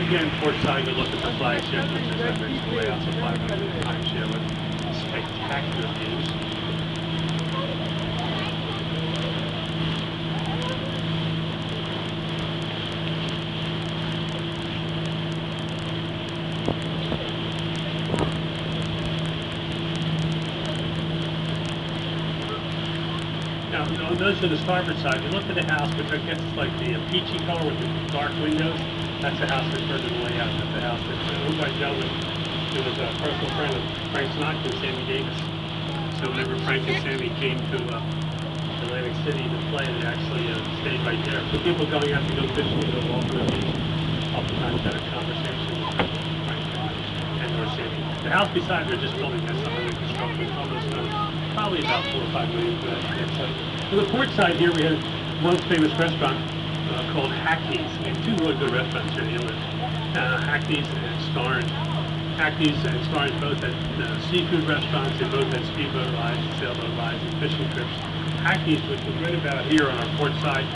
Again, port side, you look at the flagship, which is I mentioned way out to 500 timeshare with spectacular views. Now, those are the starboard side. If you look at the house, which I guess is like the peachy color with the dark windows, that's the house referred to the layout. That's the house that's owned by a gentleman who was a personal friend of Frank Sinatra and Sammy Davis. So whenever Frank and Sammy came to Atlantic City to play, they actually stayed right there. So people going out to go fishing, to go walk on the beach, oftentimes had a conversation with Frank and or Sammy. The house beside her just building has some under construction, almost probably about $4 or $5 million for that. On the port side here, we had one famous restaurant called Hackney's. We have two really good restaurants here in the inlet. Hackney's and Starnes. Hackney's and Starnes both had seafood restaurants. They both had speedboat rides, sailboat rides, and fishing trips. Hackney's, which was right about here on our port side,